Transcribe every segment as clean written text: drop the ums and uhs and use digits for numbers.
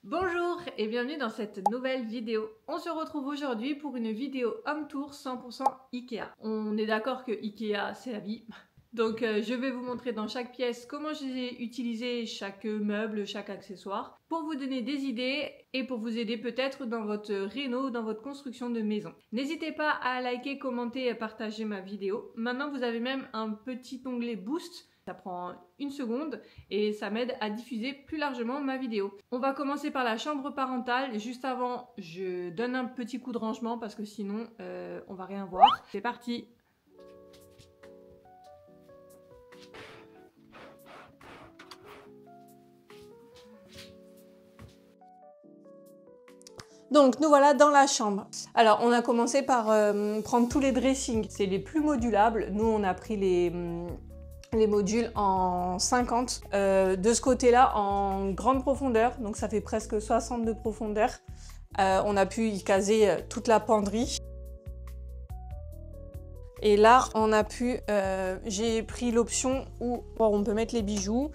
Bonjour et bienvenue dans cette nouvelle vidéo. On se retrouve aujourd'hui pour une vidéo home tour 100% Ikea. On est d'accord que Ikea c'est la vie. Donc je vais vous montrer dans chaque pièce comment j'ai utilisé chaque meuble, chaque accessoire pour vous donner des idées et pour vous aider peut-être dans votre réno, dans votre construction de maison. N'hésitez pas à liker, commenter et partager ma vidéo. Maintenant vous avez même un petit onglet boost. Ça prend une seconde et ça m'aide à diffuser plus largement ma vidéo. On va commencer par la chambre parentale. Juste avant, je donne un petit coup de rangement parce que sinon, on va rien voir. C'est parti! Donc nous voilà dans la chambre. Alors on a commencé par prendre tous les dressings. C'est les plus modulables. Nous on a pris les modules en 50, de ce côté-là en grande profondeur, donc ça fait presque 60 de profondeur. On a pu y caser toute la penderie. Et là, on a pu, j'ai pris l'option où on peut mettre les bijoux,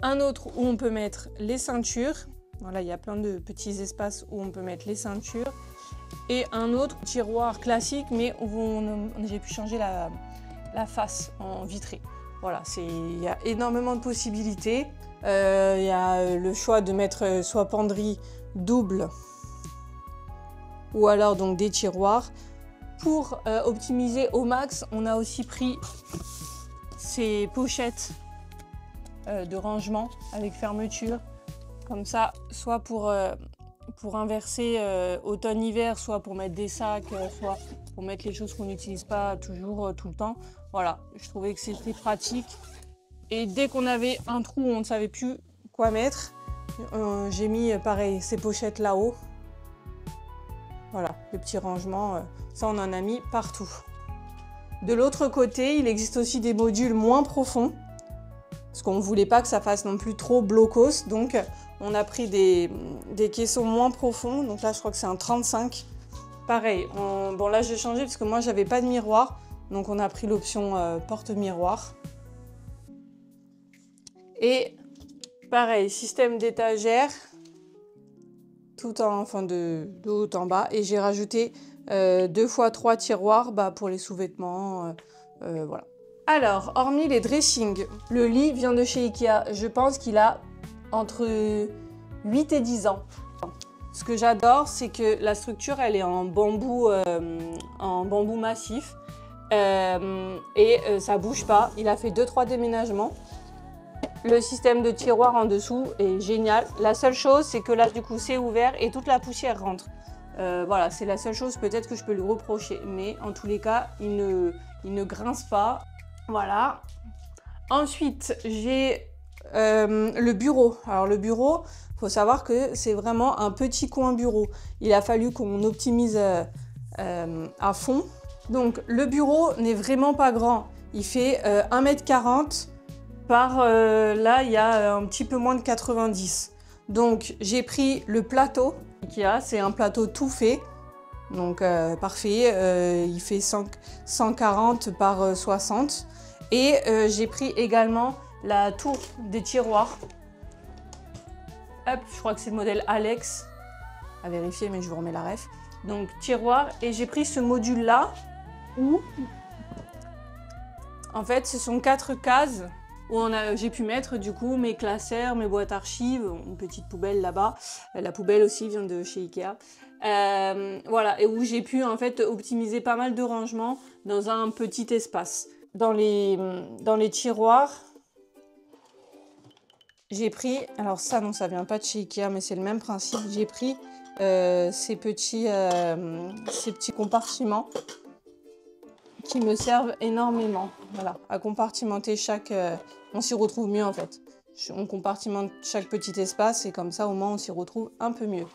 un autre où on peut mettre les ceintures. Voilà, il y a plein de petits espaces où on peut mettre les ceintures. Et un autre tiroir classique, mais où j'ai pu changer la face en vitré. Voilà, il y a énormément de possibilités. Il y a le choix de mettre soit penderie double ou alors donc des tiroirs. Pour optimiser au max, on a aussi pris ces pochettes de rangement avec fermeture. Comme ça, soit pour inverser automne-hiver, soit pour mettre des sacs, soit pour mettre les choses qu'on n'utilise pas toujours tout le temps. Voilà, je trouvais que c'était pratique. Et dès qu'on avait un trou où on ne savait plus quoi mettre, j'ai mis pareil ces pochettes là-haut. Voilà, le petit rangement, ça on en a mis partout. De l'autre côté, il existe aussi des modules moins profonds. Parce qu'on ne voulait pas que ça fasse non plus trop blocos. Donc on a pris des caissons moins profonds. Donc là je crois que c'est un 35. Pareil, bon là j'ai changé parce que moi j'avais pas de miroir. Donc on a pris l'option porte-miroir. Et pareil, système d'étagère, de haut en bas. Et j'ai rajouté 2 x 3 tiroirs pour les sous-vêtements. Voilà. Alors, hormis les dressings, le lit vient de chez Ikea. Je pense qu'il a entre 8 et 10 ans. Ce que j'adore, c'est que la structure, elle est en bambou massif. Ça bouge pas. Il a fait 2-3 déménagements. Le système de tiroir en dessous est génial. La seule chose, c'est que là, du coup, c'est ouvert et toute la poussière rentre. Voilà, c'est la seule chose peut-être que je peux lui reprocher. Mais en tous les cas, il ne grince pas. Voilà. Ensuite, j'ai le bureau. Alors le bureau, il faut savoir que c'est vraiment un petit coin bureau. Il a fallu qu'on optimise à fond. Donc le bureau n'est vraiment pas grand. Il fait 1,40 m par, là il y a un petit peu moins de 90. Donc j'ai pris le plateau Ikea, c'est un plateau tout fait. Donc parfait, il fait 140 par 60. Et j'ai pris également la tour des tiroirs. Hop, je crois que c'est le modèle Alex. À vérifier, mais je vous remets la ref. Donc tiroir, et j'ai pris ce module là où en fait ce sont 4 cases où j'ai pu mettre du coup mes classeurs, mes boîtes archives, une petite poubelle là-bas. La poubelle aussi vient de chez Ikea. Voilà, et où j'ai pu en fait optimiser pas mal de rangements dans un petit espace. Dans les tiroirs, j'ai pris, alors ça non, ça vient pas de chez Ikea, mais c'est le même principe. J'ai pris ces petits compartiments qui me servent énormément. Voilà, à compartimenter chaque... on s'y retrouve mieux en fait. On compartimente chaque petit espace et comme ça au moins on s'y retrouve un peu mieux.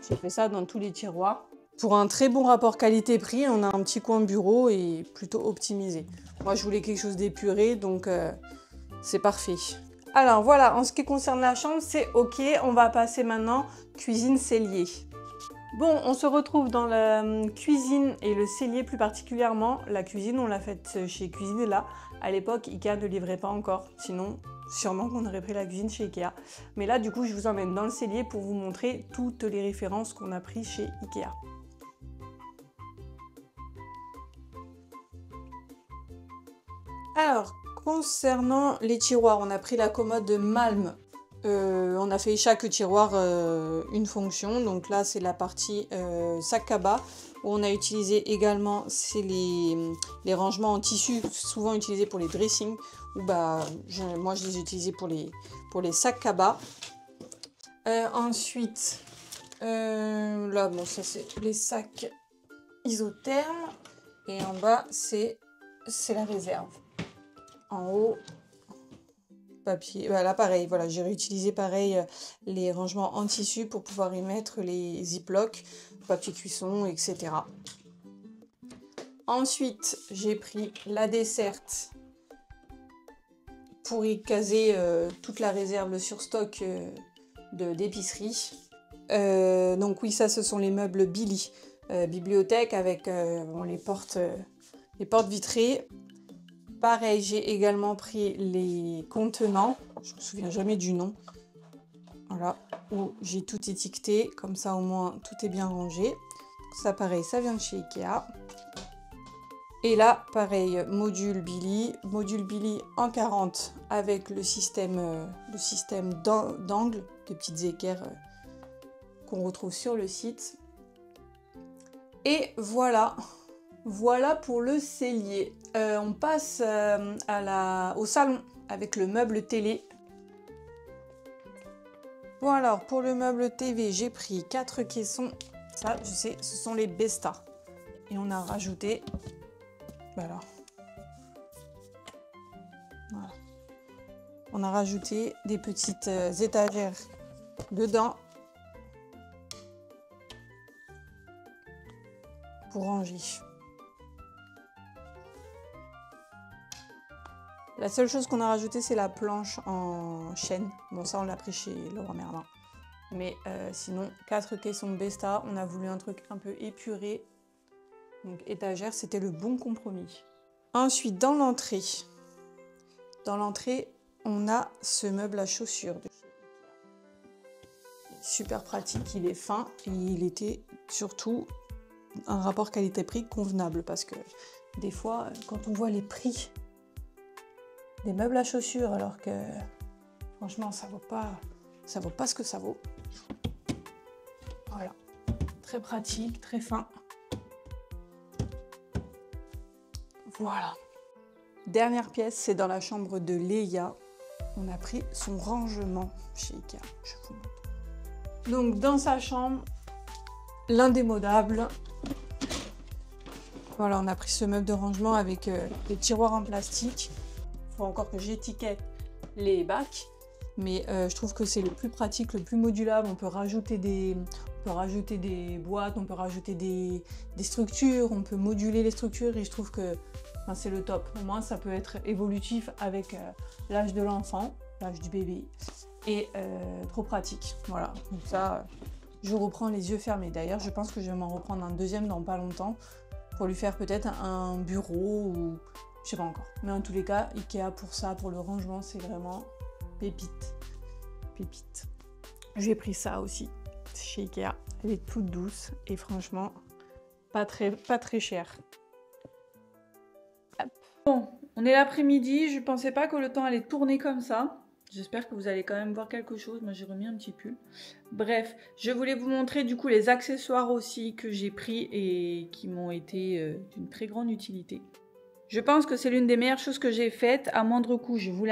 J'ai fait ça dans tous les tiroirs. Pour un très bon rapport qualité-prix, on a un petit coin bureau et plutôt optimisé. Moi, je voulais quelque chose d'épuré, donc c'est parfait. Alors voilà, en ce qui concerne la chambre, c'est ok. On va passer maintenant cuisine cellier. Bon, on se retrouve dans la cuisine et le cellier plus particulièrement. La cuisine, on l'a faite chez Cuisinella. À l'époque, Ikea ne livrait pas encore. Sinon, sûrement qu'on aurait pris la cuisine chez Ikea. Mais là, du coup, je vous emmène dans le cellier pour vous montrer toutes les références qu'on a prises chez Ikea. Alors, concernant les tiroirs, on a pris la commode de Malm. On a fait chaque tiroir une fonction. Donc là, c'est la partie sac à bas. Où on a utilisé également les rangements en tissu, souvent utilisés pour les dressings. Ou moi, je les ai utilisés pour les sacs à bas. Ensuite, là, bon, ça c'est les sacs isothermes. Et en bas, c'est la réserve. En haut, papier. Là, pareil, voilà, j'ai réutilisé pareil les rangements en tissu pour pouvoir y mettre les ziplocs, papier cuisson, etc. Ensuite, j'ai pris la desserte pour y caser toute la réserve, le surstock d'épicerie. Donc oui, ça, ce sont les meubles Billy, bibliothèque avec les portes vitrées. Pareil, j'ai également pris les contenants, je me souviens jamais du nom, voilà, où j'ai tout étiqueté, comme ça au moins tout est bien rangé. Ça pareil, ça vient de chez Ikea. Et là, pareil, module Billy en 40 avec le système d'angle, de petites équerres qu'on retrouve sur le site. Et voilà. Voilà pour le cellier. On passe au salon avec le meuble télé. Bon alors, pour le meuble TV, j'ai pris 4 caissons. Ça, je sais, ce sont les Besta. Et on a rajouté... Voilà. On a rajouté des petites étagères dedans. Pour ranger. La seule chose qu'on a rajoutée, c'est la planche en chêne. Bon, ça, on l'a pris chez Leroy Merlin. Mais sinon, 4 caissons Besta. On a voulu un truc un peu épuré. Donc, étagère, c'était le bon compromis. Ensuite, dans l'entrée, on a ce meuble à chaussures. Super pratique, il est fin et il était surtout un rapport qualité-prix convenable. Parce que des fois, quand on voit les prix des meubles à chaussures, alors que franchement ça vaut pas ce que ça vaut. Voilà, très pratique, très fin. Voilà. Dernière pièce, c'est dans la chambre de Léa. On a pris son rangement chez Ikea. Je vous montre. Donc dans sa chambre, l'indémodable. Voilà, on a pris ce meuble de rangement avec des tiroirs en plastique. Faut encore que j'étiquette les bacs, mais je trouve que c'est le plus pratique, le plus modulable. On peut rajouter des boîtes, on peut rajouter des structures, on peut moduler les structures et je trouve que c'est le top. Au moins, ça peut être évolutif avec l'âge de l'enfant, l'âge du bébé, et trop pratique. Voilà, donc ça, je reprends les yeux fermés. D'ailleurs, je pense que je vais m'en reprendre un deuxième dans pas longtemps pour lui faire peut-être un bureau ou... Je sais pas encore. Mais en tous les cas, Ikea pour ça, pour le rangement, c'est vraiment pépite. Pépite. J'ai pris ça aussi chez Ikea. Elle est toute douce et franchement, pas très chère. Hop. Bon, on est l'après-midi. Je pensais pas que le temps allait tourner comme ça. J'espère que vous allez quand même voir quelque chose. Moi, j'ai remis un petit pull. Bref, je voulais vous montrer du coup les accessoires aussi que j'ai pris et qui m'ont été d'une très grande utilité. Je pense que c'est l'une des meilleures choses que j'ai faites à moindre coût. Je voulais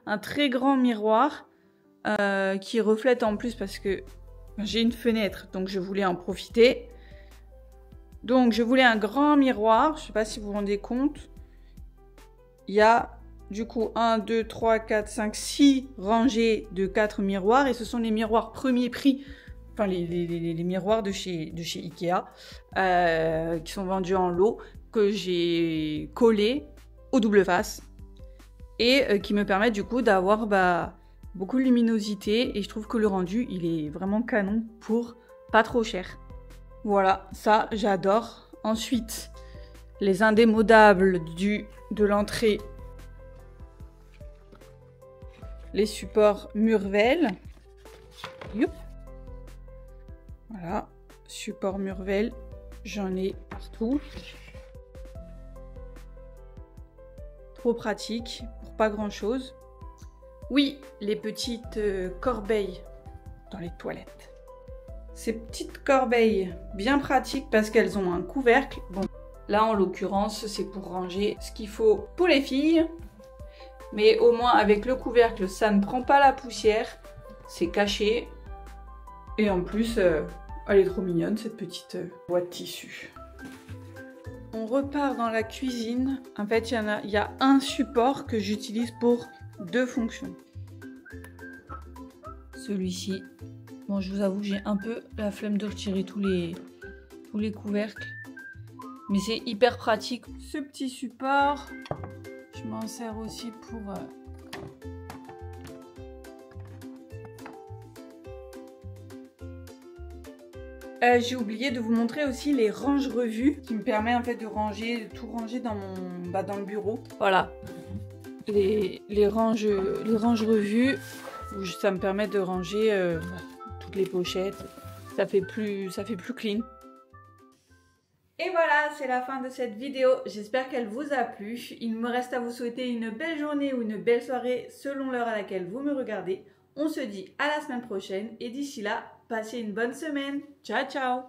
un très grand miroir qui reflète en plus parce que j'ai une fenêtre, donc je voulais en profiter. Donc je voulais un grand miroir, je ne sais pas si vous vous rendez compte. Il y a du coup 1, 2, 3, 4, 5, 6 rangées de 4 miroirs et ce sont les miroirs premier prix. enfin les miroirs de chez Ikea, qui sont vendus en lot, que j'ai collés au double face et qui me permettent du coup d'avoir beaucoup de luminosité, et je trouve que le rendu il est vraiment canon pour pas trop cher. Voilà, ça j'adore. Ensuite, les indémodables de l'entrée, les supports Murvel. Youp. Voilà, support Murvel, j'en ai partout. Trop pratique pour pas grand chose. Oui, les petites corbeilles dans les toilettes. Ces petites corbeilles bien pratiques parce qu'elles ont un couvercle. Bon, là en l'occurrence c'est pour ranger ce qu'il faut pour les filles. Mais au moins avec le couvercle ça ne prend pas la poussière. C'est caché. Et en plus elle est trop mignonne cette petite boîte de tissu. On repart dans la cuisine. En fait il y a un support que j'utilise pour 2 fonctions. Celui-ci. Bon, je vous avoue que j'ai un peu la flemme de retirer tous les couvercles. Mais c'est hyper pratique. Ce petit support, je m'en sers aussi pour... j'ai oublié de vous montrer aussi les range-revues qui me permet en fait de tout ranger dans dans le bureau. Voilà. Les range-revues, ça me permet de ranger toutes les pochettes. Ça fait plus clean. Et voilà, c'est la fin de cette vidéo. J'espère qu'elle vous a plu. Il me reste à vous souhaiter une belle journée ou une belle soirée selon l'heure à laquelle vous me regardez. On se dit à la semaine prochaine et d'ici là, passez une bonne semaine. Ciao, ciao!